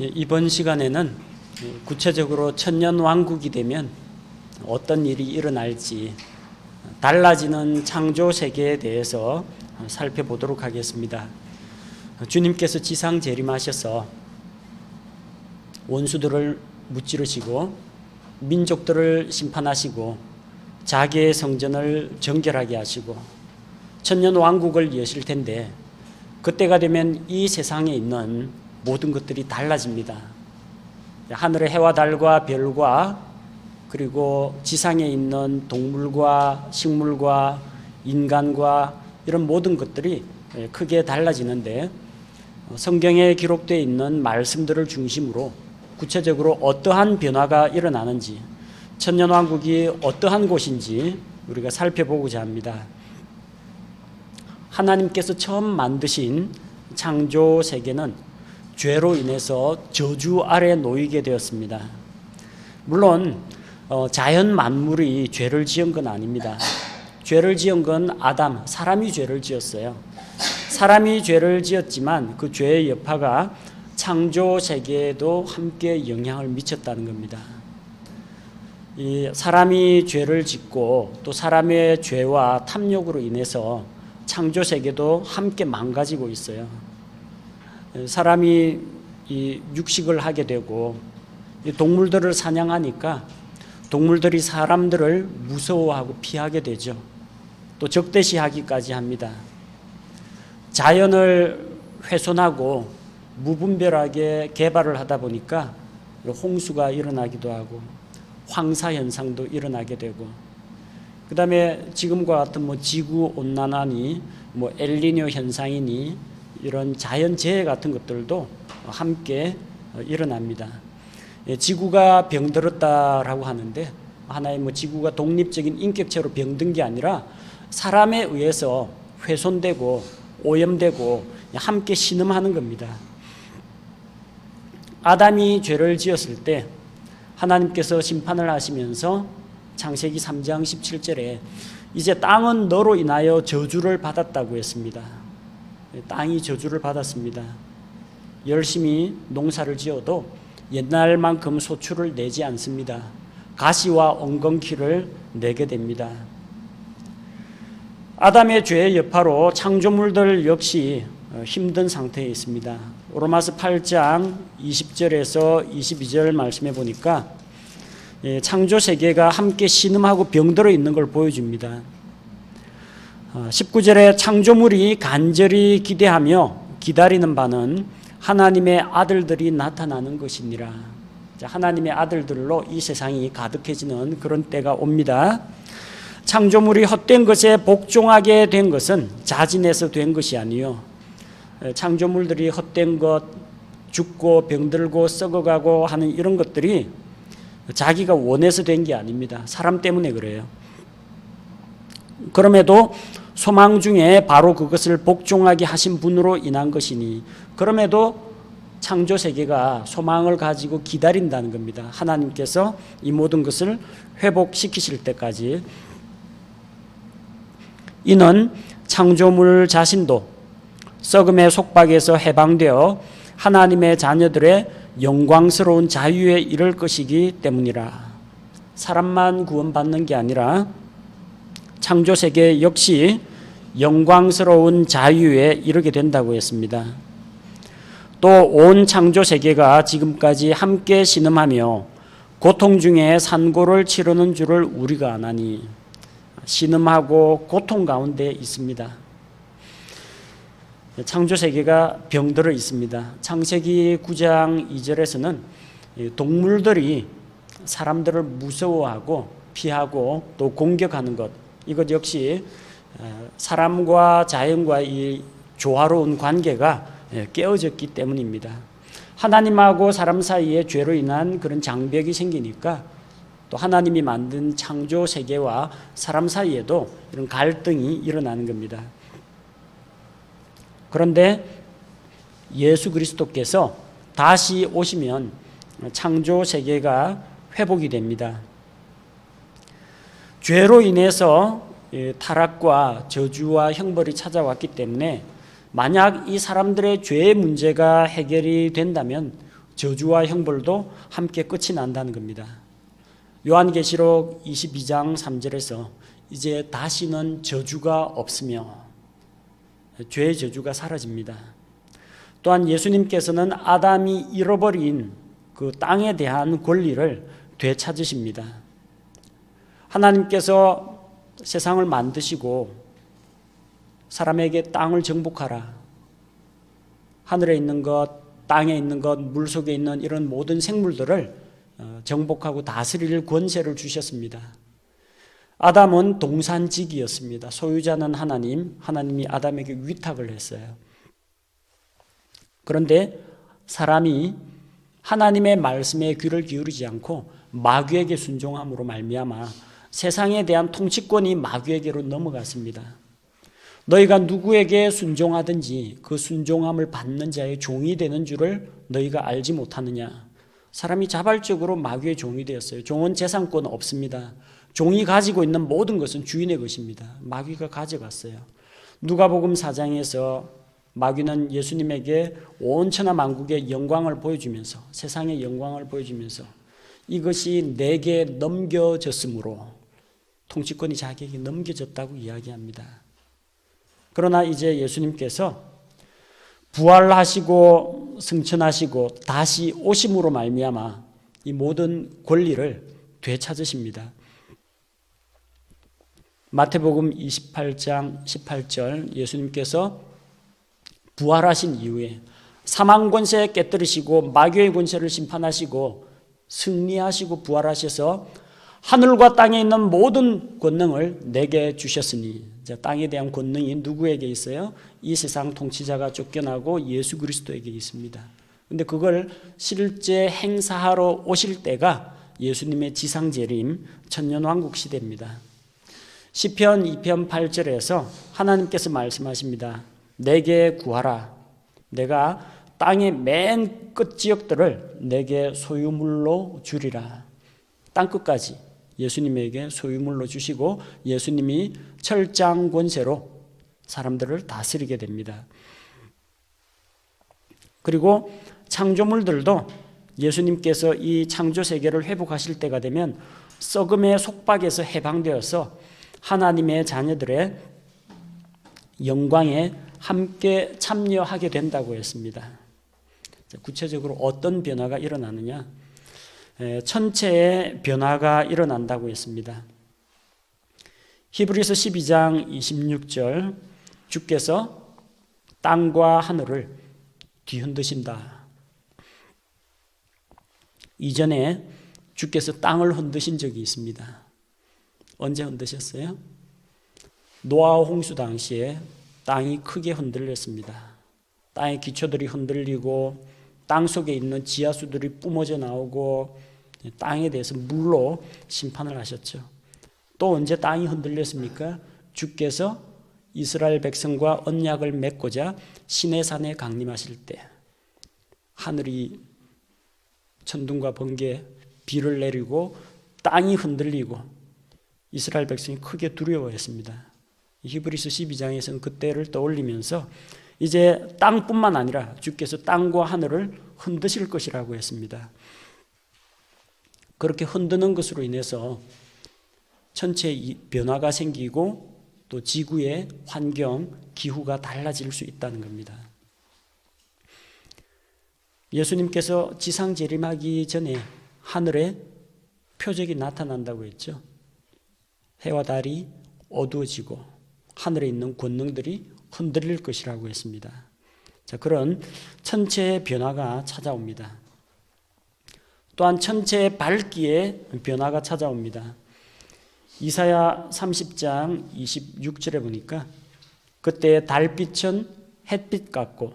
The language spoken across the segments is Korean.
이번 시간에는 구체적으로 천년왕국이 되면 어떤 일이 일어날지 달라지는 창조 세계에 대해서 살펴보도록 하겠습니다. 주님께서 지상 재림하셔서 원수들을 무찌르시고 민족들을 심판하시고 자기의 성전을 정결하게 하시고 천년왕국을 여실 텐데, 그때가 되면 이 세상에 있는 모든 것들이 달라집니다. 하늘의 해와 달과 별과 그리고 지상에 있는 동물과 식물과 인간과 이런 모든 것들이 크게 달라지는데, 성경에 기록되어 있는 말씀들을 중심으로 구체적으로 어떠한 변화가 일어나는지, 천년왕국이 어떠한 곳인지 우리가 살펴보고자 합니다. 하나님께서 처음 만드신 창조 세계는 죄로 인해서 저주 아래 놓이게 되었습니다. 물론 자연 만물이 죄를 지은 건 아닙니다. 죄를 지은 건 아담, 사람이 죄를 지었어요. 사람이 죄를 지었지만 그 죄의 여파가 창조 세계에도 함께 영향을 미쳤다는 겁니다. 이 사람이 죄를 짓고 또 사람의 죄와 탐욕으로 인해서 창조 세계도 함께 망가지고 있어요. 사람이 이 육식을 하게 되고 동물들을 사냥하니까 동물들이 사람들을 무서워하고 피하게 되죠. 또 적대시하기까지 합니다. 자연을 훼손하고 무분별하게 개발을 하다 보니까 홍수가 일어나기도 하고 황사 현상도 일어나게 되고, 그 다음에 지금과 같은 지구 온난화니 엘니뇨 현상이니 이런 자연재해 같은 것들도 함께 일어납니다. 지구가 병들었다라고 하는데, 하나의 지구가 독립적인 인격체로 병든 게 아니라 사람에 의해서 훼손되고 오염되고 함께 신음하는 겁니다. 아담이 죄를 지었을 때 하나님께서 심판을 하시면서 창세기 3장 17절에 이제 땅은 너로 인하여 저주를 받았다고 했습니다. 땅이 저주를 받았습니다. 열심히 농사를 지어도 옛날만큼 소출을 내지 않습니다. 가시와 엉겅퀴를 내게 됩니다. 아담의 죄의 여파로 창조물들 역시 힘든 상태에 있습니다. 로마서 8장 20절에서 22절 말씀해 보니까 창조 세계가 함께 신음하고 병들어 있는 걸 보여줍니다. 19절에 창조물이 간절히 기대하며 기다리는 바는 하나님의 아들들이 나타나는 것이니라. 하나님의 아들들로 이 세상이 가득해지는 그런 때가 옵니다. 창조물이 헛된 것에 복종하게 된 것은 자진해서 된 것이 아니요, 창조물들이 헛된 것, 죽고 병들고 썩어가고 하는 이런 것들이 자기가 원해서 된 게 아닙니다. 사람 때문에 그래요. 그럼에도 소망 중에 바로 그것을 복종하게 하신 분으로 인한 것이니, 그럼에도 창조 세계가 소망을 가지고 기다린다는 겁니다. 하나님께서 이 모든 것을 회복시키실 때까지. 이는 창조물 자신도 썩음의 속박에서 해방되어 하나님의 자녀들의 영광스러운 자유에 이를 것이기 때문이라. 사람만 구원받는 게 아니라 창조 세계 역시 영광스러운 자유에 이르게 된다고 했습니다. 또 온 창조 세계가 지금까지 함께 신음하며 고통 중에 산고를 치르는 줄을 우리가 아나니. 신음하고 고통 가운데 있습니다. 창조 세계가 병들어 있습니다. 창세기 9장 2절에서는 동물들이 사람들을 무서워하고 피하고 또 공격하는 것, 이것 역시 사람과 자연과 이 조화로운 관계가 깨어졌기 때문입니다. 하나님하고 사람 사이에 죄로 인한 그런 장벽이 생기니까 또 하나님이 만든 창조 세계와 사람 사이에도 이런 갈등이 일어나는 겁니다. 그런데 예수 그리스도께서 다시 오시면 창조 세계가 회복이 됩니다. 죄로 인해서 타락과 저주와 형벌이 찾아왔기 때문에 만약 이 사람들의 죄의 문제가 해결이 된다면 저주와 형벌도 함께 끝이 난다는 겁니다. 요한계시록 22장 3절에서 이제 다시는 저주가 없으며 죄의 저주가 사라집니다. 또한 예수님께서는 아담이 잃어버린 그 땅에 대한 권리를 되찾으십니다. 하나님께서 세상을 만드시고 사람에게 땅을 정복하라, 하늘에 있는 것, 땅에 있는 것, 물속에 있는 이런 모든 생물들을 정복하고 다스릴 권세를 주셨습니다. 아담은 동산직이었습니다. 소유자는 하나님, 하나님이 아담에게 위탁을 했어요. 그런데 사람이 하나님의 말씀에 귀를 기울이지 않고 마귀에게 순종함으로 말미암아 세상에 대한 통치권이 마귀에게로 넘어갔습니다. 너희가 누구에게 순종하든지 그 순종함을 받는 자의 종이 되는 줄을 너희가 알지 못하느냐. 사람이 자발적으로 마귀의 종이 되었어요. 종은 재산권 없습니다. 종이 가지고 있는 모든 것은 주인의 것입니다. 마귀가 가져갔어요. 누가복음 4장에서 마귀는 예수님에게 온 천하 만국의 영광을 보여주면서, 세상의 영광을 보여주면서 이것이 내게 넘겨졌으므로, 통치권이 자기에게 넘겨졌다고 이야기합니다. 그러나 이제 예수님께서 부활하시고 승천하시고 다시 오심으로 말미암아 이 모든 권리를 되찾으십니다. 마태복음 28장 18절, 예수님께서 부활하신 이후에 사망 권세 깨뜨리시고 마귀의 권세를 심판하시고 승리하시고 부활하셔서 하늘과 땅에 있는 모든 권능을 내게 주셨으니, 땅에 대한 권능이 누구에게 있어요? 이 세상 통치자가 쫓겨나고 예수 그리스도에게 있습니다. 그런데 그걸 실제 행사하러 오실 때가 예수님의 지상재림 천년왕국 시대입니다. 시편 2편 8절에서 하나님께서 말씀하십니다. 내게 구하라. 내가 땅의 맨 끝 지역들을 내게 소유물로 주리라. 땅끝까지 예수님에게 소유물로 주시고 예수님이 철장 권세로 사람들을 다스리게 됩니다. 그리고 창조물들도 예수님께서 이 창조 세계를 회복하실 때가 되면 썩음의 속박에서 해방되어서 하나님의 자녀들의 영광에 함께 참여하게 된다고 했습니다. 구체적으로 어떤 변화가 일어나느냐? 천체의 변화가 일어난다고 했습니다. 히브리서 12장 26절, 주께서 땅과 하늘을 뒤흔드신다. 이전에 주께서 땅을 흔드신 적이 있습니다. 언제 흔드셨어요? 노아 홍수 당시에 땅이 크게 흔들렸습니다. 땅의 기초들이 흔들리고 땅 속에 있는 지하수들이 뿜어져 나오고 땅에 대해서 물로 심판을 하셨죠. 또 언제 땅이 흔들렸습니까? 주께서 이스라엘 백성과 언약을 맺고자 시내산에 강림하실 때 하늘이 천둥과 번개, 비를 내리고 땅이 흔들리고 이스라엘 백성이 크게 두려워했습니다. 히브리서 12장에서는 그때를 떠올리면서 이제 땅뿐만 아니라 주께서 땅과 하늘을 흔드실 것이라고 했습니다. 그렇게 흔드는 것으로 인해서 천체의 변화가 생기고 또 지구의 환경, 기후가 달라질 수 있다는 겁니다. 예수님께서 지상 재림하기 전에 하늘에 표적이 나타난다고 했죠. 해와 달이 어두워지고 하늘에 있는 권능들이 흔들릴 것이라고 했습니다. 자, 그런 천체의 변화가 찾아옵니다. 또한 천체의 밝기에 변화가 찾아옵니다. 이사야 30장 26절에 보니까 그때 달빛은 햇빛 같고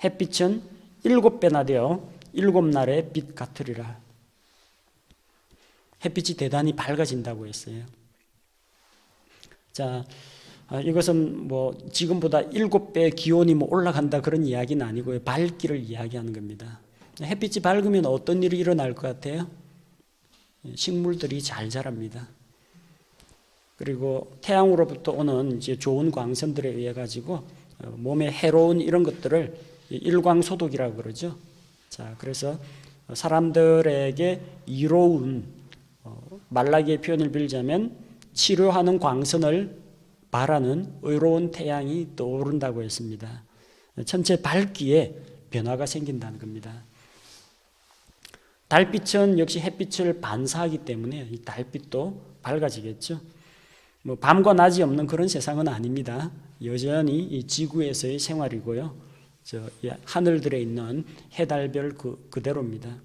햇빛은 7배나 되어 7날의 빛 같으리라. 햇빛이 대단히 밝아진다고 했어요. 자, 이것은 뭐 지금보다 7배 기온이 뭐 올라간다 그런 이야기는 아니고요. 밝기를 이야기하는 겁니다. 햇빛이 밝으면 어떤 일이 일어날 것 같아요? 식물들이 잘 자랍니다. 그리고 태양으로부터 오는 이제 좋은 광선들에 의해 가지고 몸에 해로운 이런 것들을 일광소독이라고 그러죠. 자, 그래서 사람들에게 이로운 말라기의 표현을 빌자면 치료하는 광선을 바라는 의로운 태양이 떠오른다고 했습니다. 천체 밝기에 변화가 생긴다는 겁니다. 달빛은 역시 햇빛을 반사하기 때문에 이 달빛도 밝아지겠죠. 뭐 밤과 낮이 없는 그런 세상은 아닙니다. 여전히 이 지구에서의 생활이고요. 하늘들에 있는 해달별 그대로입니다.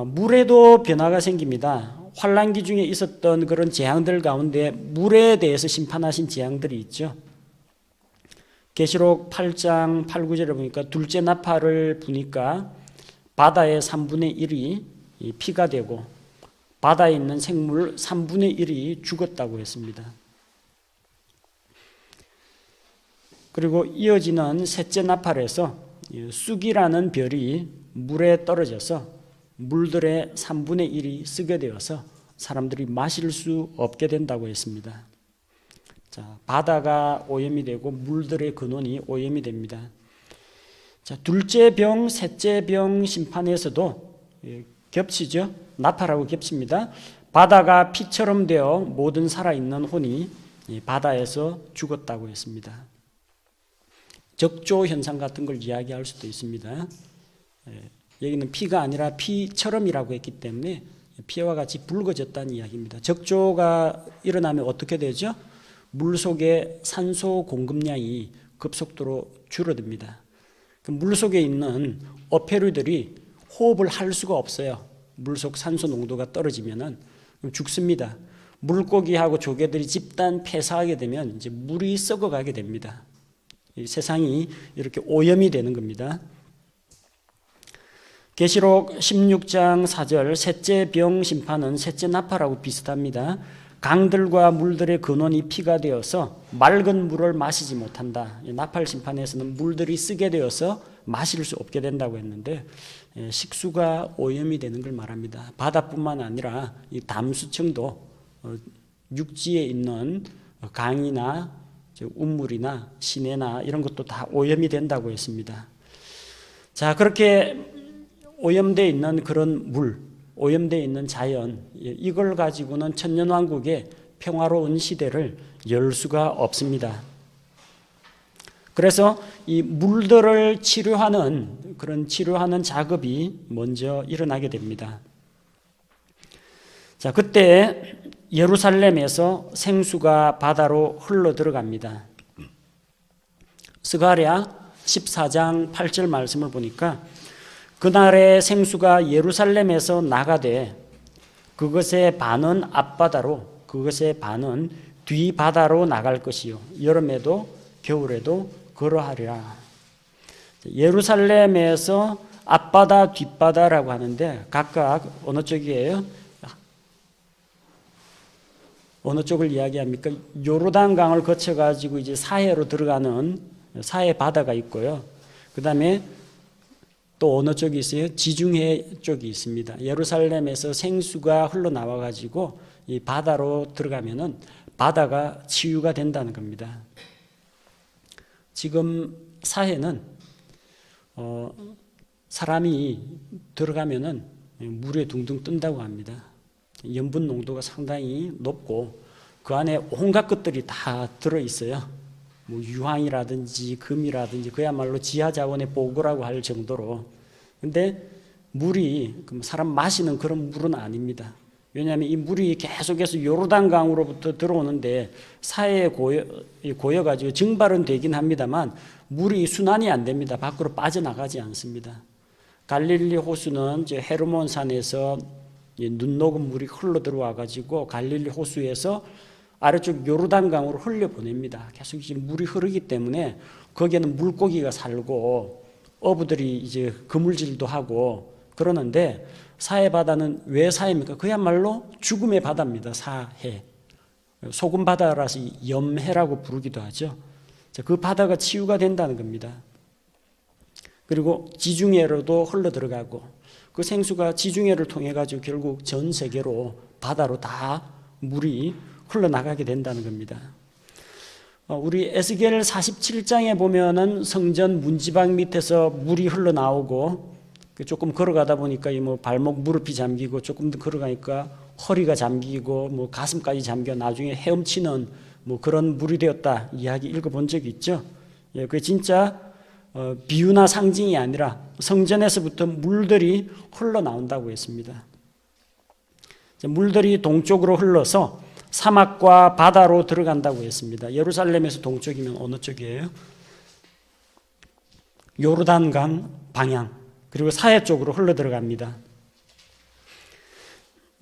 물에도 변화가 생깁니다. 환란기 중에 있었던 그런 재앙들 가운데 물에 대해서 심판하신 재앙들이 있죠. 계시록 8장 8, 9절에 보니까 둘째 나팔을 부니까 바다의 3분의 1이 피가 되고 바다에 있는 생물 3분의 1이 죽었다고 했습니다. 그리고 이어지는 셋째 나팔에서 쑥이라는 별이 물에 떨어져서 물들의 3분의 1이 쓰게 되어서 사람들이 마실 수 없게 된다고 했습니다. 자, 바다가 오염이 되고 물들의 근원이 오염이 됩니다. 자, 둘째 병, 셋째 병 심판에서도 겹치죠. 나팔하고 겹칩니다. 바다가 피처럼 되어 모든 살아있는 혼이 바다에서 죽었다고 했습니다. 적조 현상 같은 걸 이야기할 수도 있습니다. 여기는 피가 아니라 피처럼이라고 했기 때문에 피와 같이 붉어졌다는 이야기입니다. 적조가 일어나면 어떻게 되죠? 물속의 산소 공급량이 급속도로 줄어듭니다. 물속에 있는 어패류들이 호흡을 할 수가 없어요. 물속 산소 농도가 떨어지면 죽습니다. 물고기하고 조개들이 집단 폐사하게 되면 이제 물이 썩어가게 됩니다. 이 세상이 이렇게 오염이 되는 겁니다. 계시록 16장 4절 셋째 병 심판은 셋째 나팔하고 비슷합니다. 강들과 물들의 근원이 피가 되어서 맑은 물을 마시지 못한다. 나팔 심판에서는 물들이 쓰게 되어서 마실 수 없게 된다고 했는데 식수가 오염이 되는 걸 말합니다. 바다뿐만 아니라 이 담수층도 육지에 있는 강이나 운물이나 시내나 이런 것도 다 오염이 된다고 했습니다. 자, 그렇게 오염되어 있는 그런 물, 오염되어 있는 자연, 이걸 가지고는 천년왕국의 평화로운 시대를 열 수가 없습니다. 그래서 이 물들을 치료하는 그런 치료하는 작업이 먼저 일어나게 됩니다. 자, 그때 예루살렘에서 생수가 바다로 흘러 들어갑니다. 스가랴 14장 8절 말씀을 보니까 그날의 생수가 예루살렘에서 나가되 그것의 반은 앞바다로 그것의 반은 뒤바다로 나갈 것이요 여름에도 겨울에도 그러하리라. 예루살렘에서 앞바다 뒷바다라고 하는데 각각 어느 쪽이에요? 어느 쪽을 이야기합니까? 요르단강을 거쳐가지고 이제 사해로 들어가는 사해 바다가 있고요. 그 다음에 또 어느 쪽이 있어요? 지중해 쪽이 있습니다. 예루살렘에서 생수가 흘러나와가지고 이 바다로 들어가면은 바다가 치유가 된다는 겁니다. 지금 사해는 사람이 들어가면은 물에 둥둥 뜬다고 합니다. 염분 농도가 상당히 높고 그 안에 온갖 것들이 다 들어있어요. 뭐 유황이라든지 금이라든지 그야말로 지하자원의 보고라고 할 정도로. 근데 물이 사람 마시는 그런 물은 아닙니다. 왜냐하면 이 물이 계속해서 요르단강으로부터 들어오는데 사해에 고여가지고 증발은 되긴 합니다만 물이 순환이 안 됩니다. 밖으로 빠져나가지 않습니다. 갈릴리 호수는 헤르몬 산에서 눈 녹은 물이 흘러 들어와가지고 갈릴리 호수에서 아래쪽 요르단강으로 흘려보냅니다. 계속 물이 흐르기 때문에 거기에는 물고기가 살고 어부들이 이제 그물질도 하고 그러는데 사해 바다는 왜 사해입니까? 그야말로 죽음의 바다입니다. 사해. 소금 바다라서 염해라고 부르기도 하죠. 그 바다가 치유가 된다는 겁니다. 그리고 지중해로도 흘러 들어가고 그 생수가 지중해를 통해 가지고 결국 전 세계로 바다로 다 물이 흘러나가게 된다는 겁니다. 우리 에스겔 47장에 보면은 성전 문지방 밑에서 물이 흘러나오고 조금 걸어가다 보니까 뭐 발목 무릎이 잠기고 조금 더 걸어가니까 허리가 잠기고 뭐 가슴까지 잠겨 나중에 헤엄치는 뭐 그런 물이 되었다 이야기 읽어본 적이 있죠. 예, 그게 진짜 비유나 상징이 아니라 성전에서부터 물들이 흘러나온다고 했습니다. 물들이 동쪽으로 흘러서 사막과 바다로 들어간다고 했습니다. 예루살렘에서 동쪽이면 어느 쪽이에요? 요르단강 방향, 그리고 사해 쪽으로 흘러 들어갑니다.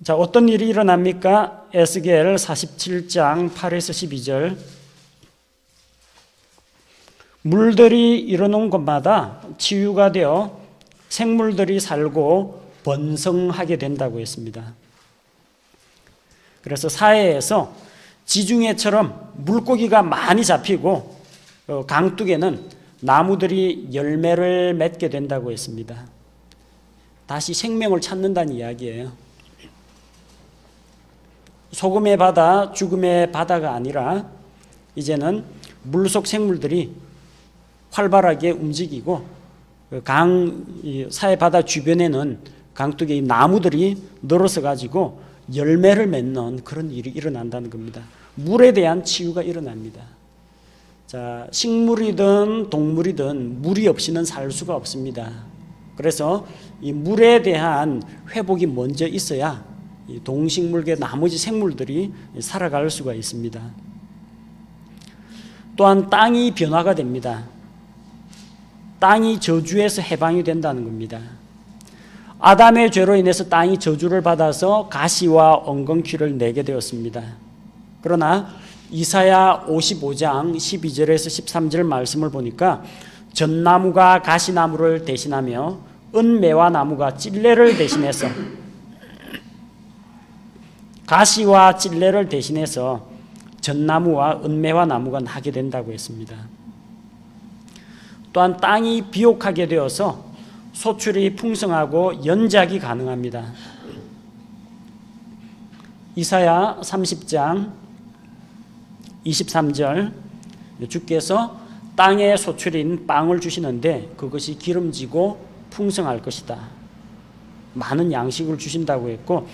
자, 어떤 일이 일어납니까? 에스겔 47장 8에서 12절. 물들이 일어놓은 곳마다 치유가 되어 생물들이 살고 번성하게 된다고 했습니다. 그래서 사해에서 지중해처럼 물고기가 많이 잡히고 강둑에는 나무들이 열매를 맺게 된다고 했습니다. 다시 생명을 찾는다는 이야기예요. 소금의 바다, 죽음의 바다가 아니라 이제는 물속 생물들이 활발하게 움직이고 사해 바다 주변에는 강둑에 나무들이 늘어서 가지고 열매를 맺는 그런 일이 일어난다는 겁니다. 물에 대한 치유가 일어납니다. 자, 식물이든 동물이든 물이 없이는 살 수가 없습니다. 그래서 이 물에 대한 회복이 먼저 있어야 이 동식물계 나머지 생물들이 살아갈 수가 있습니다. 또한 땅이 변화가 됩니다. 땅이 저주에서 해방이 된다는 겁니다. 아담의 죄로 인해서 땅이 저주를 받아서 가시와 엉겅퀴를 내게 되었습니다. 그러나 이사야 55장 12절에서 13절 말씀을 보니까 전나무가 가시나무를 대신하며 은매화 나무가 찔레를 대신해서 가시와 찔레를 대신해서 전나무와 은매화 나무가 나게 된다고 했습니다. 또한 땅이 비옥하게 되어서 소출이 풍성하고 연작이 가능합니다. 이사야 30장 23절 주께서 땅에 소출인 빵을 주시는데 그것이 기름지고 풍성할 것이다. 많은 양식을 주신다고 했고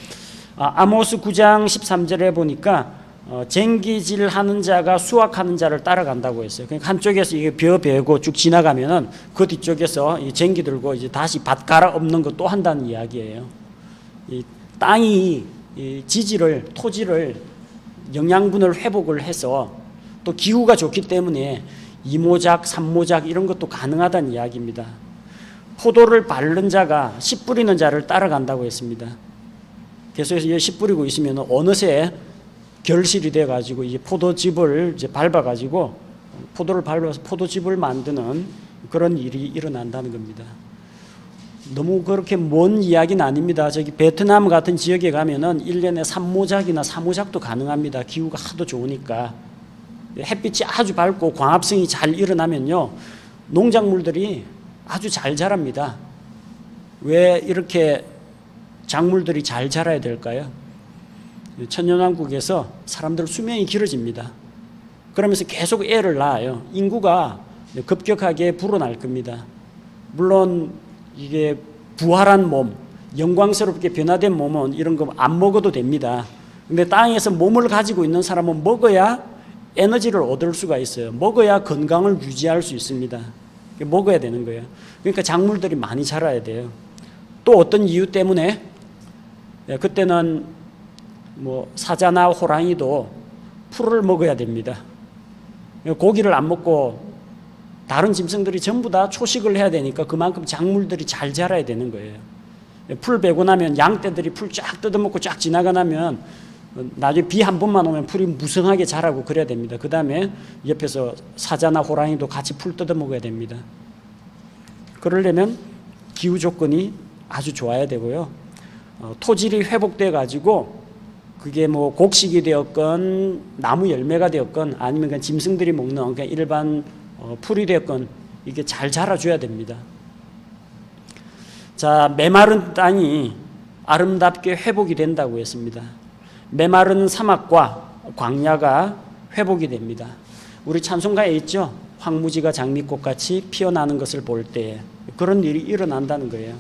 아모스 9장 13절에 보니까 쟁기질하는 자가 수확하는 자를 따라간다고 했어요. 그러니까 한쪽에서 이게 벼 베고 쭉 지나가면은 그 뒤쪽에서 이 쟁기 들고 이제 다시 밭 갈아 엎는 거 또 한다는 이야기예요. 이 땅이 이 지지를 토지를 영양분을 회복을 해서 또 기후가 좋기 때문에 이모작, 삼모작 이런 것도 가능하다는 이야기입니다. 포도를 바르는 자가 씨 뿌리는 자를 따라간다고 했습니다. 계속해서 씨 뿌리고 있으면 어느새 결실이 돼가지고 이제 포도즙을 이제 밟아가지고 포도를 밟아서 포도즙을 만드는 그런 일이 일어난다는 겁니다. 너무 그렇게 먼 이야기는 아닙니다. 저기 베트남 같은 지역에 가면은 1년에 3모작이나 4모작도 가능합니다. 기후가 하도 좋으니까. 햇빛이 아주 밝고 광합성이 잘 일어나면요. 농작물들이 아주 잘 자랍니다. 왜 이렇게 작물들이 잘 자라야 될까요? 천연왕국에서 사람들 수명이 길어집니다. 그러면서 계속 애를 낳아요. 인구가 급격하게 불어날 겁니다. 물론 이게 부활한 몸, 영광스럽게 변화된 몸은 이런 거 안 먹어도 됩니다. 근데 땅에서 몸을 가지고 있는 사람은 먹어야 에너지를 얻을 수가 있어요. 먹어야 건강을 유지할 수 있습니다. 먹어야 되는 거예요. 그러니까 작물들이 많이 자라야 돼요. 또 어떤 이유 때문에 그때는 뭐 사자나 호랑이도 풀을 먹어야 됩니다. 고기를 안 먹고 다른 짐승들이 전부 다 초식을 해야 되니까 그만큼 작물들이 잘 자라야 되는 거예요. 풀 베고 나면 양떼들이 풀 쫙 뜯어먹고 쫙 지나가 나면 나중에 비 한 번만 오면 풀이 무성하게 자라고 그래야 됩니다. 그 다음에 옆에서 사자나 호랑이도 같이 풀 뜯어먹어야 됩니다. 그러려면 기후 조건이 아주 좋아야 되고요. 토질이 회복돼 가지고 그게 뭐 곡식이 되었건 나무 열매가 되었건 아니면 그냥 짐승들이 먹는 그냥 일반 풀이 되었건 이게 잘 자라줘야 됩니다. 자, 메마른 땅이 아름답게 회복이 된다고 했습니다. 메마른 사막과 광야가 회복이 됩니다. 우리 찬송가에 있죠. 황무지가 장미꽃같이 피어나는 것을 볼 때 그런 일이 일어난다는 거예요.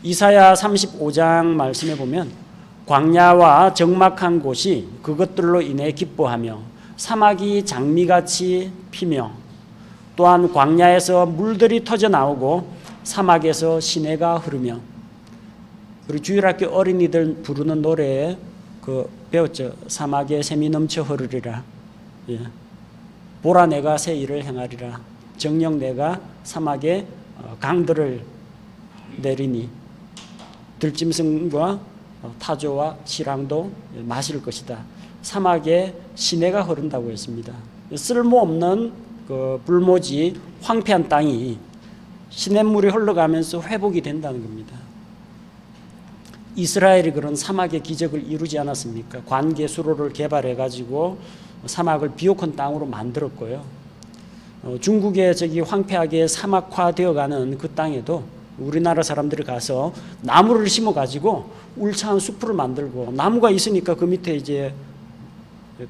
이사야 35장 말씀에 보면 광야와 적막한 곳이 그것들로 인해 기뻐하며 사막이 장미같이 피며 또한 광야에서 물들이 터져 나오고 사막에서 시내가 흐르며 우리 주일학교 어린이들 부르는 노래에 배웠죠. 사막에 샘이 넘쳐 흐르리라. 예. 보라 내가 새 일을 행하리라. 정녕 내가 사막에 강들을 내리니 들짐승과 타조와 시랑도 마실 것이다. 사막에 시내가 흐른다고 했습니다. 쓸모없는 불모지 황폐한 땅이 시냇물이 흘러가면서 회복이 된다는 겁니다. 이스라엘이 그런 사막의 기적을 이루지 않았습니까? 관계수로를 개발해가지고 사막을 비옥한 땅으로 만들었고요. 중국의 황폐하게 사막화되어가는 그 땅에도 우리나라 사람들이 가서 나무를 심어가지고 울창한 숲을 만들고 나무가 있으니까 그 밑에 이제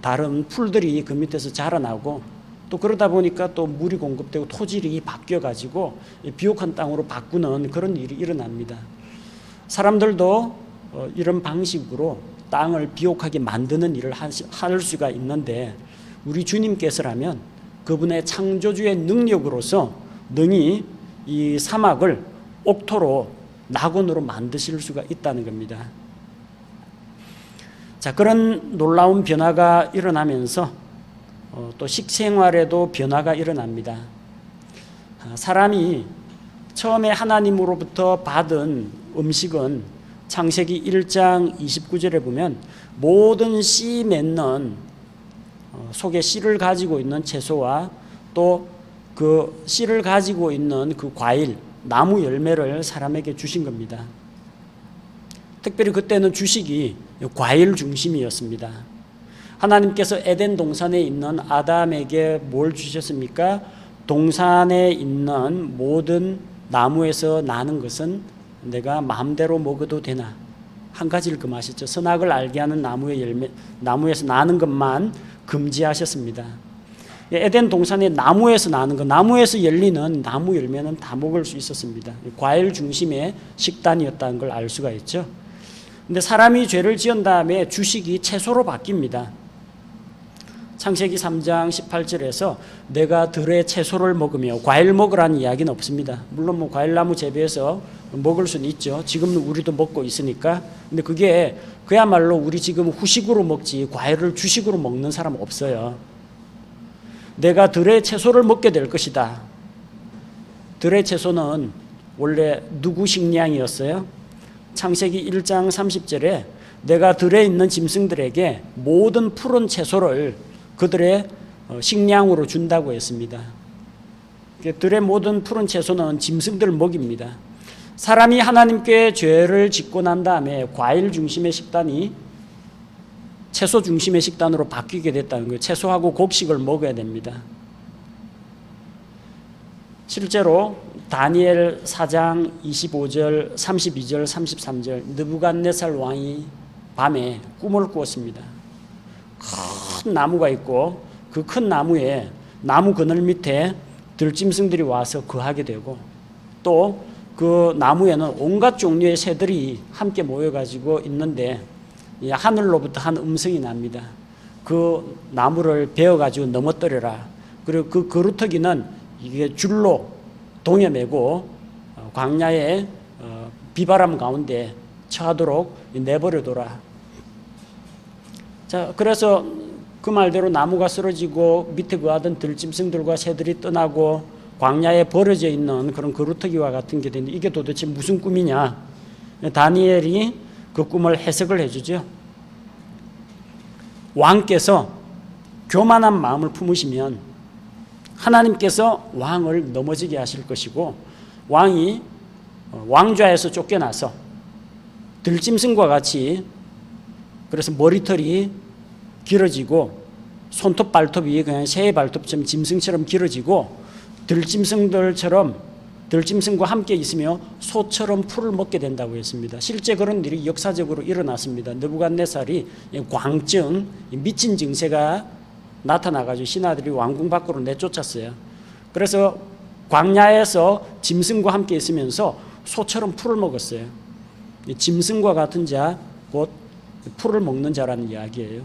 다른 풀들이 그 밑에서 자라나고 또 그러다 보니까 또 물이 공급되고 토질이 바뀌어가지고 비옥한 땅으로 바꾸는 그런 일이 일어납니다. 사람들도 이런 방식으로 땅을 비옥하게 만드는 일을 할 수가 있는데 우리 주님께서라면 그분의 창조주의 능력으로서 능히 이 사막을 옥토로 낙원으로 만드실 수가 있다는 겁니다. 자, 그런 놀라운 변화가 일어나면서 또 식생활에도 변화가 일어납니다. 사람이 처음에 하나님으로부터 받은 음식은 창세기 1장 29절에 보면 모든 씨 맺는 속에 씨를 가지고 있는 채소와 또 그 씨를 가지고 있는 그 과일, 나무 열매를 사람에게 주신 겁니다. 특별히 그때는 주식이 과일 중심이었습니다. 하나님께서 에덴 동산에 있는 아담에게 뭘 주셨습니까? 동산에 있는 모든 나무에서 나는 것은 내가 마음대로 먹어도 되나? 한 가지를 금하셨죠. 선악을 알게 하는 나무의 열매, 나무에서 나는 것만 금지하셨습니다. 에덴 동산에 나무에서 나는 것, 나무에서 열리는 나무 열매는 다 먹을 수 있었습니다. 과일 중심의 식단이었다는 걸 알 수가 있죠. 근데 사람이 죄를 지은 다음에 주식이 채소로 바뀝니다. 창세기 3장 18절에서 내가 들의 채소를 먹으며 과일 먹으라는 이야기는 없습니다. 물론 과일나무 재배해서 먹을 수는 있죠. 지금은 우리도 먹고 있으니까. 근데 그게 그야말로 우리 지금 후식으로 먹지 과일을 주식으로 먹는 사람 없어요. 내가 들의 채소를 먹게 될 것이다. 들의 채소는 원래 누구 식량이었어요? 창세기 1장 30절에 내가 들에 있는 짐승들에게 모든 푸른 채소를 그들의 식량으로 준다고 했습니다. 들의 모든 푸른 채소는 짐승들을 먹입니다. 사람이 하나님께 죄를 짓고 난 다음에 과일 중심의 식단이 채소 중심의 식단으로 바뀌게 됐다는 거예요. 채소하고 곡식을 먹어야 됩니다. 실제로 다니엘 4장 25절, 32절, 33절 느부갓네살 왕이 밤에 꿈을 꾸었습니다. 큰 나무가 있고 그 큰 나무에 나무 그늘 밑에 들짐승들이 와서 거하게 되고 또 그 나무에는 온갖 종류의 새들이 함께 모여가지고 있는데 하늘로부터 한 음성이 납니다. 그 나무를 베어가지고 넘어뜨려라. 그리고 그 그루터기는 이게 줄로 동여매고 광야의 비바람 가운데 처하도록 내버려둬라. 자, 그래서 그 말대로 나무가 쓰러지고 밑에 거하던 들짐승들과 새들이 떠나고 광야에 버려져 있는 그런 그루터기와 같은 게 되는데 이게 도대체 무슨 꿈이냐? 다니엘이 그 꿈을 해석을 해주죠. 왕께서 교만한 마음을 품으시면 하나님께서 왕을 넘어지게 하실 것이고 왕이 왕좌에서 쫓겨나서 들짐승과 같이 그래서 머리털이 길어지고 손톱 발톱이 그냥 새의 발톱처럼 짐승처럼 길어지고 들짐승과 함께 있으며 소처럼 풀을 먹게 된다고 했습니다. 실제 그런 일이 역사적으로 일어났습니다. 느부갓네살이 광증, 미친 증세가 나타나가지고 신하들이 왕궁 밖으로 내쫓았어요. 그래서 광야에서 짐승과 함께 있으면서 소처럼 풀을 먹었어요. 짐승과 같은 자, 곧 풀을 먹는 자라는 이야기예요.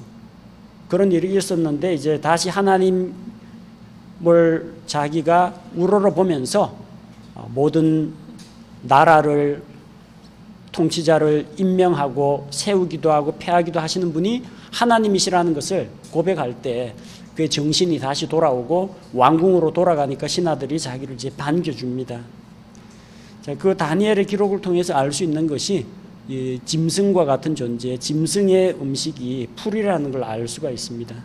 그런 일이 있었는데 이제 다시 하나님을 자기가 우러러보면서 모든 나라를 통치자를 임명하고 세우기도 하고 폐하기도 하시는 분이 하나님이시라는 것을 고백할 때 그의 정신이 다시 돌아오고 왕궁으로 돌아가니까 신하들이 자기를 이제 반겨줍니다. 자, 그 다니엘의 기록을 통해서 알 수 있는 것이 이 짐승과 같은 존재, 짐승의 음식이 풀이라는 걸 알 수가 있습니다.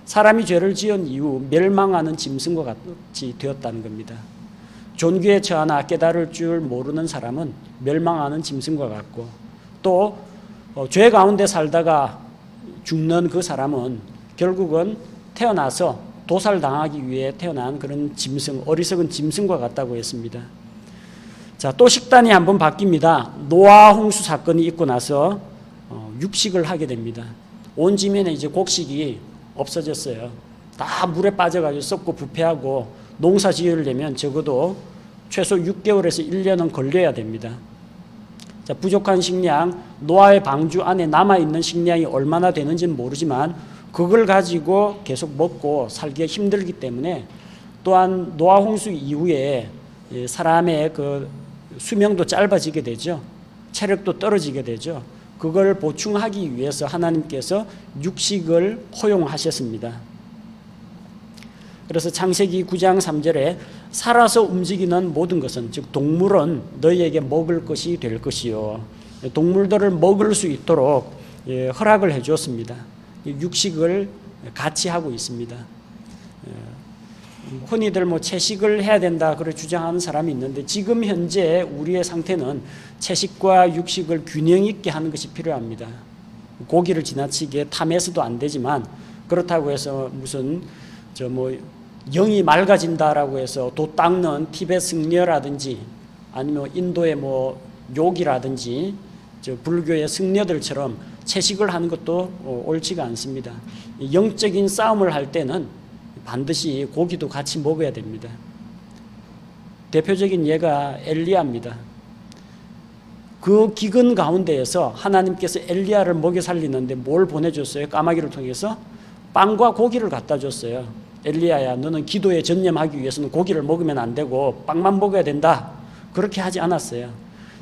사람이 죄를 지은 이후 멸망하는 짐승과 같이 되었다는 겁니다. 존귀에 처하나 깨달을 줄 모르는 사람은 멸망하는 짐승과 같고, 또 죄 가운데 살다가 죽는 그 사람은 결국은 태어나서 도살당하기 위해 태어난 그런 짐승, 어리석은 짐승과 같다고 했습니다. 자, 또 식단이 한번 바뀝니다. 노아 홍수 사건이 있고 나서 육식을 하게 됩니다. 온 지면에 이제 곡식이 없어졌어요. 다 물에 빠져가지고 썩고 부패하고 농사 지으려면 적어도 최소 6개월에서 1년은 걸려야 됩니다. 자, 부족한 식량, 노아의 방주 안에 남아있는 식량이 얼마나 되는지는 모르지만 그걸 가지고 계속 먹고 살기가 힘들기 때문에, 또한 노아 홍수 이후에 사람의 그 수명도 짧아지게 되죠. 체력도 떨어지게 되죠. 그걸 보충하기 위해서 하나님께서 육식을 허용하셨습니다. 그래서 창세기 9장 3절에 살아서 움직이는 모든 것은, 즉 동물은 너희에게 먹을 것이 될 것이요, 동물들을 먹을 수 있도록 허락을 해 주었습니다. 육식을 같이 하고 있습니다. 흔히들 채식을 해야 된다 그렇게 주장하는 사람이 있는데, 지금 현재 우리의 상태는 채식과 육식을 균형 있게 하는 것이 필요합니다. 고기를 지나치게 탐해서도 안 되지만, 그렇다고 해서 무슨 영이 맑아진다라고 해서 돛 닦는 티베트 승려라든지 아니면 인도의 욕이라든지 불교의 승려들처럼 채식을 하는 것도 옳지가 않습니다. 영적인 싸움을 할 때는 반드시 고기도 같이 먹어야 됩니다. 대표적인 예가 엘리야입니다. 그 기근 가운데에서 하나님께서 엘리야를 먹여 살리는데 뭘 보내줬어요? 까마귀를 통해서 빵과 고기를 갖다 줬어요. 엘리야야, 너는 기도에 전념하기 위해서는 고기를 먹으면 안 되고 빵만 먹어야 된다. 그렇게 하지 않았어요.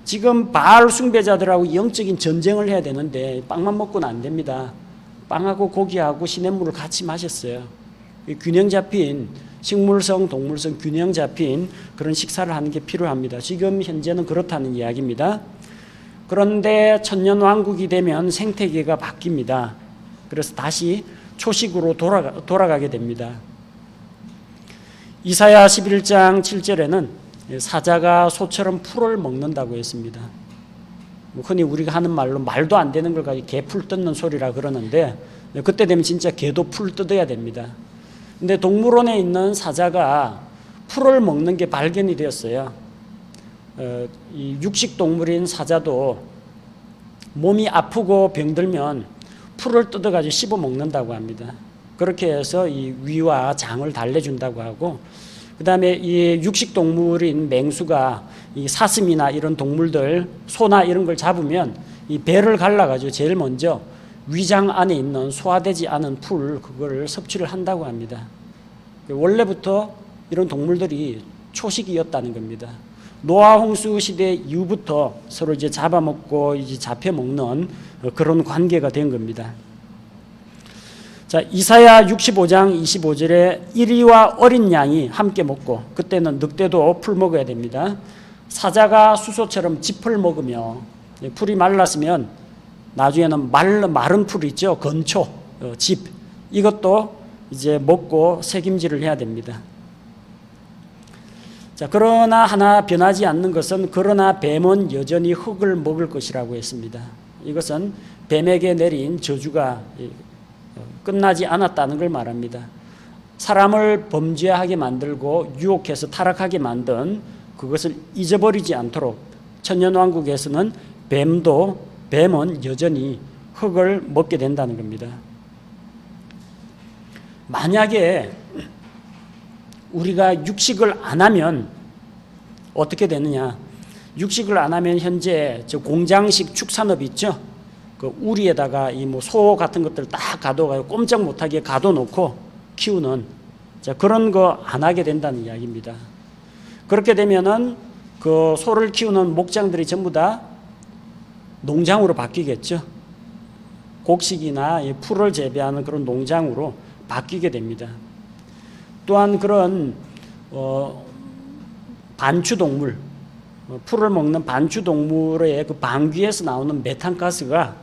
지금 바알 숭배자들하고 영적인 전쟁을 해야 되는데 빵만 먹고는 안 됩니다. 빵하고 고기하고 시냇물을 같이 마셨어요. 균형 잡힌, 식물성, 동물성 균형 잡힌 그런 식사를 하는 게 필요합니다. 지금 현재는 그렇다는 이야기입니다. 그런데 천년왕국이 되면 생태계가 바뀝니다. 그래서 다시 초식으로 돌아가게 됩니다. 이사야 11장 7절에는 사자가 소처럼 풀을 먹는다고 했습니다. 흔히 우리가 하는 말로 말도 안 되는 걸 가지고 개 풀 뜯는 소리라 그러는데, 그때 되면 진짜 개도 풀 뜯어야 됩니다. 근데 동물원에 있는 사자가 풀을 먹는 게 발견이 되었어요. 이 육식 동물인 사자도 몸이 아프고 병들면 풀을 뜯어가지고 씹어 먹는다고 합니다. 그렇게 해서 이 위와 장을 달래준다고 하고, 그 다음에 이 육식 동물인 맹수가 이 사슴이나 이런 동물들, 소나 이런 걸 잡으면 이 배를 갈라가지고 제일 먼저 위장 안에 있는 소화되지 않은 풀, 그거를 섭취를 한다고 합니다. 원래부터 이런 동물들이 초식이었다는 겁니다. 노아 홍수 시대 이후부터 서로 이제 잡아먹고 이제 잡혀 먹는 그런 관계가 된 겁니다. 자, 이사야 65장 25절에 이리와 어린 양이 함께 먹고, 그때는 늑대도 풀 먹어야 됩니다. 사자가 수소처럼 짚을 먹으며, 풀이 말랐으면 나중에는 마른 풀 있죠, 건초, 짚, 이것도 이제 먹고 새김질을 해야 됩니다. 자, 그러나 하나 변하지 않는 것은, 그러나 뱀은 여전히 흙을 먹을 것이라고 했습니다. 이것은 뱀에게 내린 저주가 끝나지 않았다는 걸 말합니다. 사람을 범죄하게 만들고 유혹해서 타락하게 만든 그것을 잊어버리지 않도록 천년왕국에서는 뱀은 여전히 흙을 먹게 된다는 겁니다. 만약에 우리가 육식을 안 하면 어떻게 되느냐? 육식을 안 하면 현재 저 공장식 축산업 있죠? 그 우리에다가 이 뭐 소 같은 것들 딱 가둬가지고 꼼짝 못하게 가둬놓고 키우는, 자, 그런 거 안 하게 된다는 이야기입니다. 그렇게 되면은 그 소를 키우는 목장들이 전부 다 농장으로 바뀌겠죠. 곡식이나 풀을 재배하는 그런 농장으로 바뀌게 됩니다. 또한 그런 반추동물, 풀을 먹는 반추동물의 그 방귀에서 나오는 메탄가스가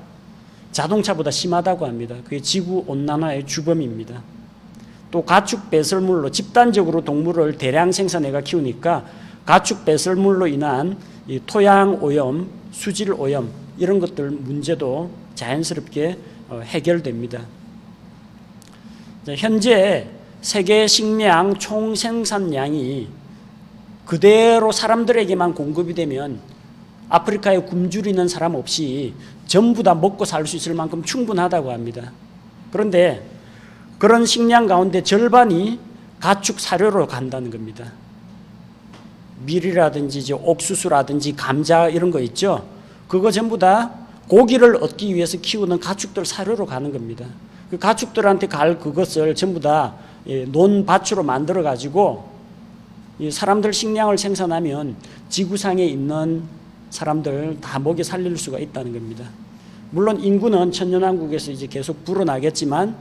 자동차보다 심하다고 합니다. 그게 지구온난화의 주범입니다. 또 가축 배설물로 집단적으로 동물을 대량 생산해가 키우니까 가축 배설물로 인한 이 토양 오염, 수질 오염 이런 것들 문제도 자연스럽게 해결됩니다. 현재 세계 식량 총 생산량이 그대로 사람들에게만 공급이 되면 아프리카에 굶주리는 사람 없이 전부 다 먹고 살 수 있을 만큼 충분하다고 합니다. 그런데 그런 식량 가운데 절반이 가축 사료로 간다는 겁니다. 밀이라든지 옥수수라든지 감자 이런 거 있죠. 그거 전부 다 고기를 얻기 위해서 키우는 가축들 사료로 가는 겁니다. 그 가축들한테 갈 그것을 전부 다 논밭으로 만들어 가지고 사람들 식량을 생산하면 지구상에 있는 사람들 다 먹여 살릴 수가 있다는 겁니다. 물론 인구는 천연왕국에서 이제 계속 불어나겠지만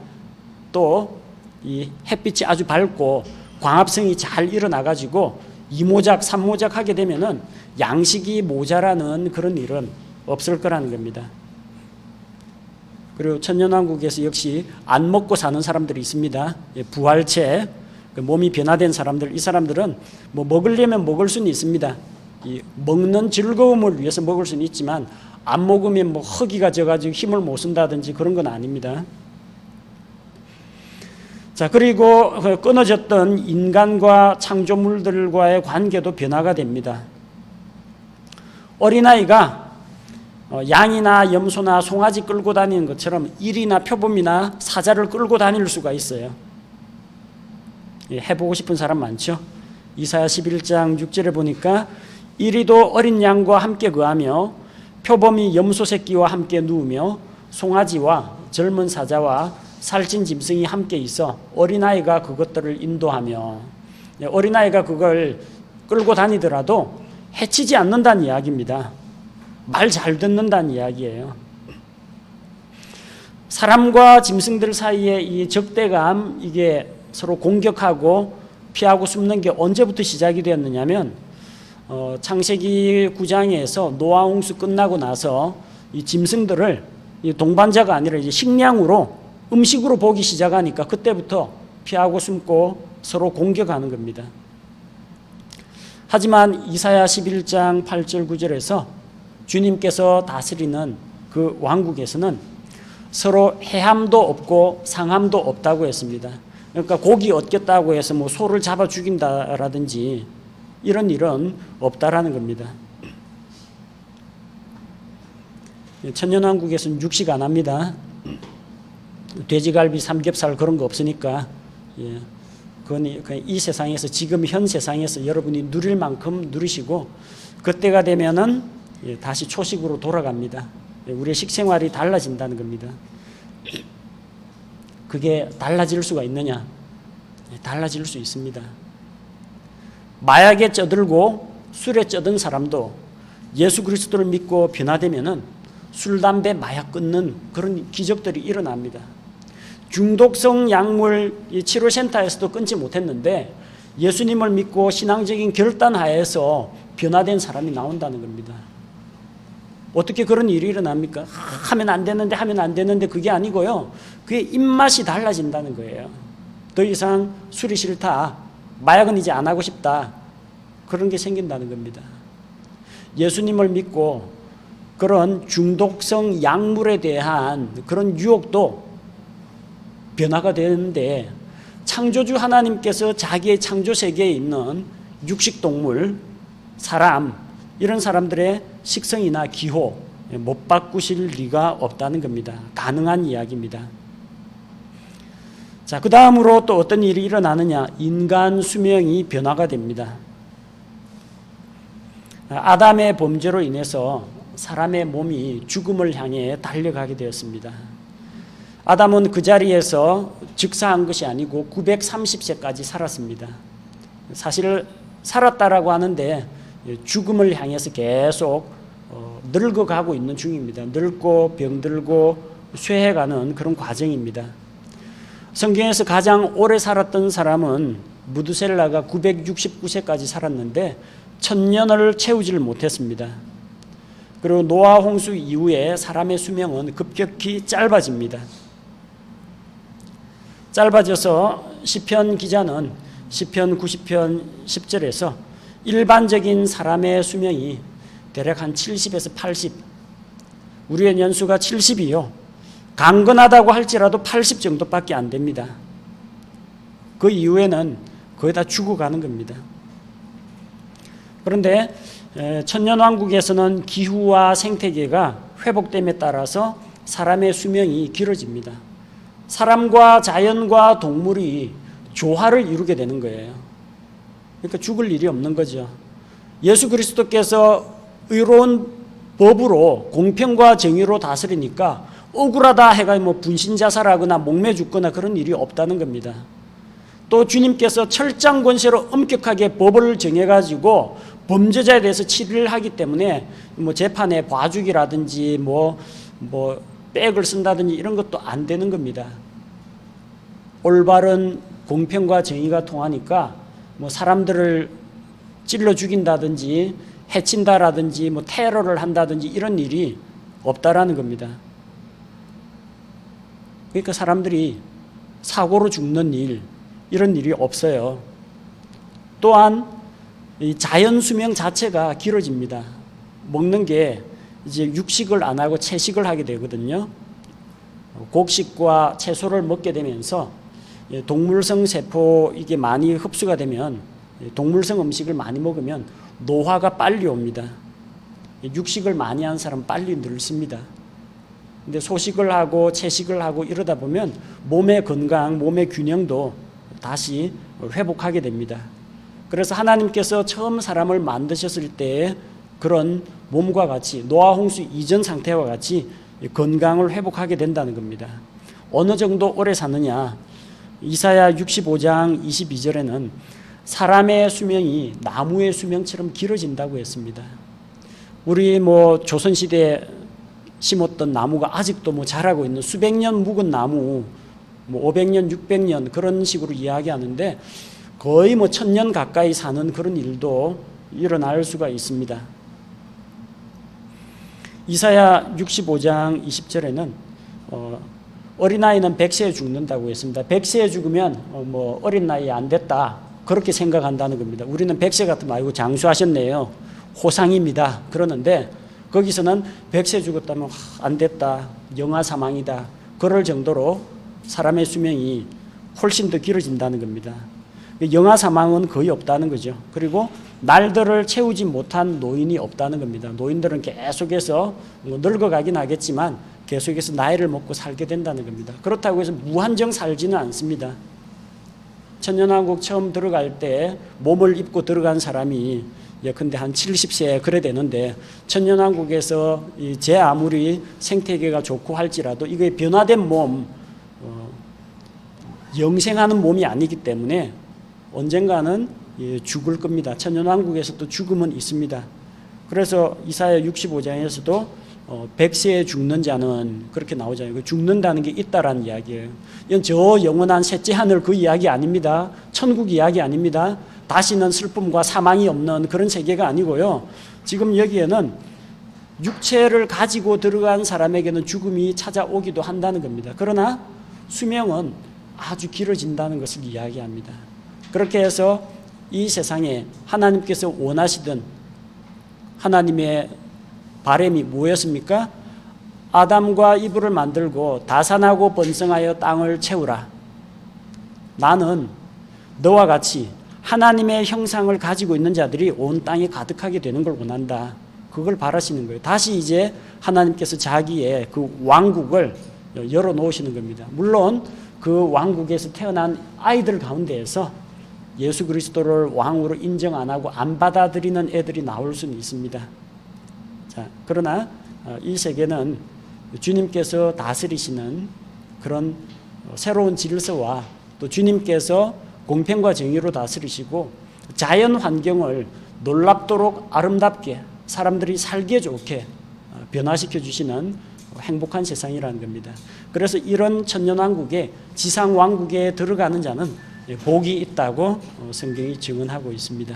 또 이 햇빛이 아주 밝고 광합성이 잘 일어나가지고 2모작, 3모작 하게 되면은 양식이 모자라는 그런 일은 없을 거라는 겁니다. 그리고 천연왕국에서 역시 안 먹고 사는 사람들이 있습니다. 부활체, 몸이 변화된 사람들, 이 사람들은 뭐 먹으려면 먹을 수는 있습니다. 이 먹는 즐거움을 위해서 먹을 수는 있지만 안 먹으면 뭐 허기가 져가지고 힘을 못 쓴다든지 그런 건 아닙니다. 자, 그리고 끊어졌던 인간과 창조물들과의 관계도 변화가 됩니다. 어린아이가 양이나 염소나 송아지 끌고 다니는 것처럼 일이나 표범이나 사자를 끌고 다닐 수가 있어요. 해보고 싶은 사람 많죠? 이사야 11장 6절에 보니까 이리도 어린 양과 함께 거하며 표범이 염소 새끼와 함께 누우며 송아지와 젊은 사자와 살찐 짐승이 함께 있어 어린아이가 그것들을 인도하며, 어린아이가 그걸 끌고 다니더라도 해치지 않는다는 이야기입니다. 말 잘 듣는다는 이야기예요. 사람과 짐승들 사이에 이 적대감, 이게 서로 공격하고 피하고 숨는 게 언제부터 시작이 되었느냐면 창세기 9장에서 노아 홍수 끝나고 나서 이 짐승들을 이 동반자가 아니라 이제 식량으로, 음식으로 보기 시작하니까 그때부터 피하고 숨고 서로 공격하는 겁니다. 하지만 이사야 11장 8절 9절에서 주님께서 다스리는 그 왕국에서는 서로 해함도 없고 상함도 없다고 했습니다. 그러니까 고기 얻겠다고 해서 뭐 소를 잡아 죽인다라든지 이런 일은 없다라는 겁니다. 천년왕국에서는 육식 안 합니다. 돼지갈비, 삼겹살 그런 거 없으니까, 그건 이 세상에서, 지금 현 세상에서 여러분이 누릴 만큼 누리시고 그때가 되면은 다시 초식으로 돌아갑니다. 우리의 식생활이 달라진다는 겁니다. 그게 달라질 수가 있느냐? 달라질 수 있습니다. 마약에 쩌들고 술에 쩌든 사람도 예수 그리스도를 믿고 변화되면은 술, 담배, 마약 끊는 그런 기적들이 일어납니다. 중독성 약물 치료센터에서도 끊지 못했는데 예수님을 믿고 신앙적인 결단하에서 변화된 사람이 나온다는 겁니다. 어떻게 그런 일이 일어납니까? 하면 안 되는데 그게 아니고요. 그게 입맛이 달라진다는 거예요. 더 이상 술이 싫다, 마약은 이제 안 하고 싶다, 그런 게 생긴다는 겁니다. 예수님을 믿고 그런 중독성 약물에 대한 그런 유혹도 변화가 되는데, 창조주 하나님께서 자기의 창조 세계에 있는 육식동물, 사람, 이런 사람들의 식성이나 기호 못 바꾸실 리가 없다는 겁니다. 가능한 이야기입니다. 자, 그 다음으로 또 어떤 일이 일어나느냐? 인간 수명이 변화가 됩니다. 아담의 범죄로 인해서 사람의 몸이 죽음을 향해 달려가게 되었습니다. 아담은 그 자리에서 즉사한 것이 아니고 930세까지 살았습니다. 사실 살았다라고 하는데 죽음을 향해서 계속 늙어가고 있는 중입니다. 늙고 병들고 쇠해가는 그런 과정입니다. 성경에서 가장 오래 살았던 사람은 무두셀라가 969세까지 살았는데 1000년을 채우지를 못했습니다. 그리고 노아 홍수 이후에 사람의 수명은 급격히 짧아집니다. 짧아져서 시편 기자는 시편 90편 10절에서 일반적인 사람의 수명이 대략 한 70에서 80, 우리의 연수가 70이요. 강건하다고 할지라도 80 정도밖에 안 됩니다. 그 이후에는 거의 다 죽어가는 겁니다. 그런데 천년왕국에서는 기후와 생태계가 회복됨에 따라서 사람의 수명이 길어집니다. 사람과 자연과 동물이 조화를 이루게 되는 거예요. 그러니까 죽을 일이 없는 거죠. 예수 그리스도께서 의로운 법으로 공평과 정의로 다스리니까 억울하다 해가 분신자살하거나 목매 죽거나 그런 일이 없다는 겁니다. 또 주님께서 철장 권세로 엄격하게 법을 정해가지고 범죄자에 대해서 치료를 하기 때문에 재판에 봐주기라든지 백을 쓴다든지 이런 것도 안 되는 겁니다. 올바른 공평과 정의가 통하니까 사람들을 찔러 죽인다든지 해친다라든지 테러를 한다든지 이런 일이 없다라는 겁니다. 그러니까 사람들이 사고로 죽는 일, 이런 일이 없어요. 또한 이 자연 수명 자체가 길어집니다. 먹는 게 이제 육식을 안 하고 채식을 하게 되거든요. 곡식과 채소를 먹게 되면서 동물성 세포 이게 많이 흡수가 되면 동물성 음식을 많이 먹으면 노화가 빨리 옵니다. 육식을 많이 한 사람은 빨리 늙습니다. 근데 소식을 하고 채식을 하고 이러다 보면 몸의 건강, 몸의 균형도 다시 회복하게 됩니다. 그래서 하나님께서 처음 사람을 만드셨을 때 그런 몸과 같이 노아 홍수 이전 상태와 같이 건강을 회복하게 된다는 겁니다. 어느 정도 오래 사느냐? 이사야 65장 22절에는 사람의 수명이 나무의 수명처럼 길어진다고 했습니다. 우리 조선시대에 심었던 나무가 아직도 자라고 있는 수백 년 묵은 나무, 500년, 600년 그런 식으로 이야기하는데 거의 1000년 가까이 사는 그런 일도 일어날 수가 있습니다. 이사야 65장 20절에는 어린아이는 100세에 죽는다고 했습니다. 100세에 죽으면 어린 나이에 안 됐다 그렇게 생각한다는 겁니다. 우리는 100세 같으면 아이고 장수하셨네요. 호상입니다. 그러는데 거기서는 100세 죽었다면 안 됐다. 영아 사망이다. 그럴 정도로 사람의 수명이 훨씬 더 길어진다는 겁니다. 영아 사망은 거의 없다는 거죠. 그리고 날들을 채우지 못한 노인이 없다는 겁니다. 노인들은 계속해서 늙어가긴 하겠지만 계속해서 나이를 먹고 살게 된다는 겁니다. 그렇다고 해서 무한정 살지는 않습니다. 천년왕국 처음 들어갈 때 몸을 입고 들어간 사람이 예컨대 한 70세 그래 되는데 천년왕국에서 제 아무리 생태계가 좋고 할지라도 이게 변화된 몸, 영생하는 몸이 아니기 때문에 언젠가는 죽을 겁니다. 천년왕국에서도 죽음은 있습니다. 그래서 이사야 65장에서도 100세에 죽는 자는 그렇게 나오잖아요. 죽는다는 게 있다라는 이야기예요. 이건 저 영원한 셋째 하늘 그 이야기 아닙니다. 천국 이야기 아닙니다. 다시는 슬픔과 사망이 없는 그런 세계가 아니고요. 지금 여기에는 육체를 가지고 들어간 사람에게는 죽음이 찾아오기도 한다는 겁니다. 그러나 수명은 아주 길어진다는 것을 이야기합니다. 그렇게 해서 이 세상에 하나님께서 원하시던 하나님의 바람이 뭐였습니까? 아담과 이브를 만들고 다산하고 번성하여 땅을 채우라. 나는 너와 같이 하나님의 형상을 가지고 있는 자들이 온 땅에 가득하게 되는 걸 원한다. 그걸 바라시는 거예요. 다시 이제 하나님께서 자기의 그 왕국을 열어놓으시는 겁니다. 물론 그 왕국에서 태어난 아이들 가운데에서 예수 그리스도를 왕으로 인정 안 하고 안 받아들이는 애들이 나올 수는 있습니다. 자, 그러나 이 세계는 주님께서 다스리시는 그런 새로운 질서와 또 주님께서 공평과 정의로 다스리시고 자연 환경을 놀랍도록 아름답게 사람들이 살기에 좋게 변화시켜 주시는 행복한 세상이라는 겁니다. 그래서 이런 천년왕국에 지상왕국에 들어가는 자는 복이 있다고 성경이 증언하고 있습니다.